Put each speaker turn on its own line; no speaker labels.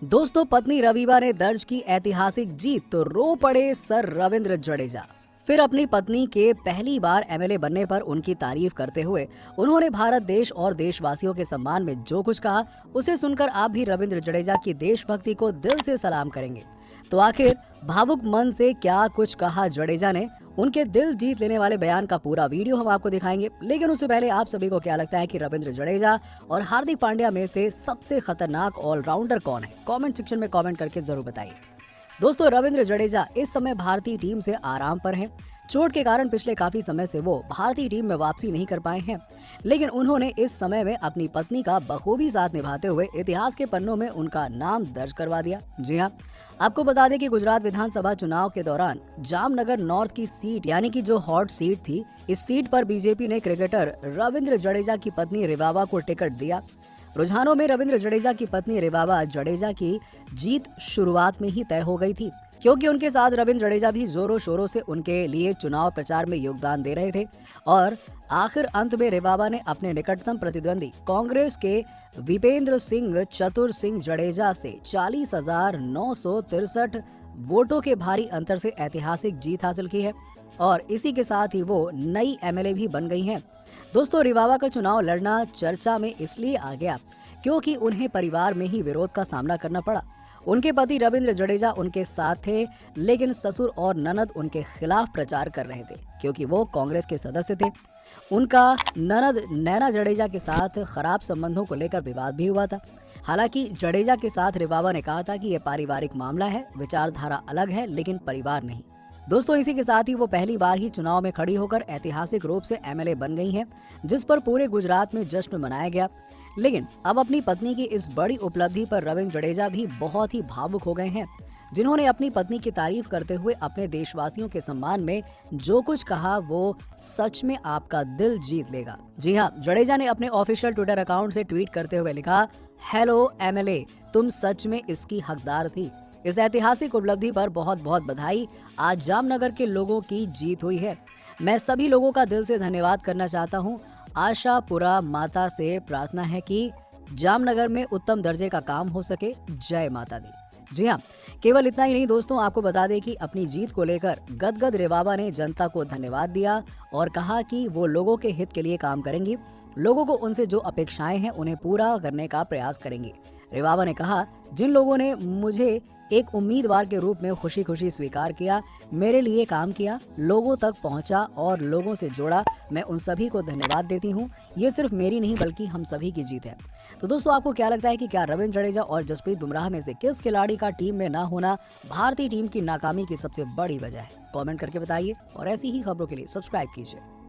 दोस्तों, पत्नी रवीवा ने दर्ज की ऐतिहासिक जीत तो रो पड़े सर रविंद्र जडेजा। फिर अपनी पत्नी के पहली बार एमएलए बनने पर उनकी तारीफ करते हुए उन्होंने भारत देश और देशवासियों के सम्मान में जो कुछ कहा, उसे सुनकर आप भी रविंद्र जडेजा की देशभक्ति को दिल से सलाम करेंगे। तो आखिर भावुक मन से क्या कुछ कहा जडेजा ने, उनके दिल जीत लेने वाले बयान का पूरा वीडियो हम आपको दिखाएंगे। लेकिन उससे पहले आप सभी को क्या लगता है कि रविंद्र जडेजा और हार्दिक पांड्या में से सबसे खतरनाक ऑलराउंडर कौन है? कमेंट सेक्शन में कमेंट करके जरूर बताइए। दोस्तों, रविंद्र जडेजा इस समय भारतीय टीम से आराम पर हैं। चोट के कारण पिछले काफी समय से वो भारतीय टीम में वापसी नहीं कर पाए हैं, लेकिन उन्होंने इस समय में अपनी पत्नी का बखूबी साथ निभाते हुए इतिहास के पन्नों में उनका नाम दर्ज करवा दिया। जी हाँ, आपको बता दें कि गुजरात विधानसभा चुनाव के दौरान जामनगर नॉर्थ की सीट यानी कि जो हॉट सीट थी, इस सीट पर बीजेपी ने क्रिकेटर रविंद्र जडेजा की पत्नी रिवावा को टिकट दिया। रुझानों में रविंद्र जडेजा की पत्नी रिवावा जडेजा की जीत शुरुआत में ही तय हो गई थी, क्योंकि उनके साथ रविंद्र जडेजा भी जोरों शोरों से उनके लिए चुनाव प्रचार में योगदान दे रहे थे। और आखिर अंत में रिवावा ने अपने निकटतम प्रतिद्वंदी कांग्रेस के विपेंद्र सिंह चतुर सिंह जडेजा से 40,963 वोटों के भारी अंतर से ऐतिहासिक जीत हासिल की है और इसी के साथ ही वो नई एमएलए भी बन गई हैं। दोस्तों, रिवावा का चुनाव लड़ना चर्चा में इसलिए आ गया क्योंकि उन्हें परिवार में ही विरोध का सामना करना पड़ा। उनके पति रविंद्र जडेजा उनके साथ थे, लेकिन ससुर और ननद उनके खिलाफ प्रचार कर रहे थे क्योंकि वो कांग्रेस के सदस्य थे। उनका ननद नैना जडेजा के साथ खराब संबंधों को लेकर विवाद भी हुआ था। हालांकि जडेजा के साथ रिवावा ने कहा था कि यह पारिवारिक मामला है, विचारधारा अलग है लेकिन परिवार नहीं। दोस्तों, इसी के साथ ही वो पहली बार ही चुनाव में खड़ी होकर ऐतिहासिक रूप से एमएलए बन गई हैं, जिस पर पूरे गुजरात में जश्न मनाया गया। लेकिन अब अपनी पत्नी की इस बड़ी उपलब्धि पर रविंद्र जडेजा भी बहुत ही भावुक हो गए हैं, जिन्होंने अपनी पत्नी की तारीफ करते हुए अपने देशवासियों के सम्मान में जो कुछ कहा वो सच में आपका दिल जीत लेगा। जी हाँ, जडेजा ने अपने ऑफिशियल ट्विटर अकाउंट से ट्वीट करते हुए लिखा, हेलो एमएलए, तुम सच में इसकी हकदार थी। इस ऐतिहासिक उपलब्धि पर बहुत बहुत बधाई। आज जामनगर के लोगों की जीत हुई है। मैं सभी लोगों का दिल से धन्यवाद करना चाहता हूँ। आशापुरा माता से प्रार्थना है कि जामनगर में उत्तम दर्जे का काम हो सके। जय माता दी। जी हाँ, केवल इतना ही नहीं दोस्तों, आपको बता दें कि अपनी जीत को लेकर गदगद रिवावा ने जनता को धन्यवाद दिया और कहा कि वो लोगों के हित के लिए काम करेंगी। लोगों को उनसे जो अपेक्षाएं हैं उन्हें पूरा करने का प्रयास करेंगे। रिवावा ने कहा, जिन लोगों ने मुझे एक उम्मीदवार के रूप में खुशी खुशी स्वीकार किया, मेरे लिए काम किया, लोगों तक पहुंचा और लोगों से जोड़ा, मैं उन सभी को धन्यवाद देती हूं। ये सिर्फ मेरी नहीं बल्कि हम सभी की जीत है। तो दोस्तों, आपको क्या लगता है कि क्या रविंद्र जडेजा और जसप्रीत बुमराह में से किस खिलाड़ी का टीम में ना होना भारतीय टीम की नाकामी की सबसे बड़ी वजह है? कमेंट करके बताइए और ऐसी ही खबरों के लिए सब्सक्राइब कीजिए।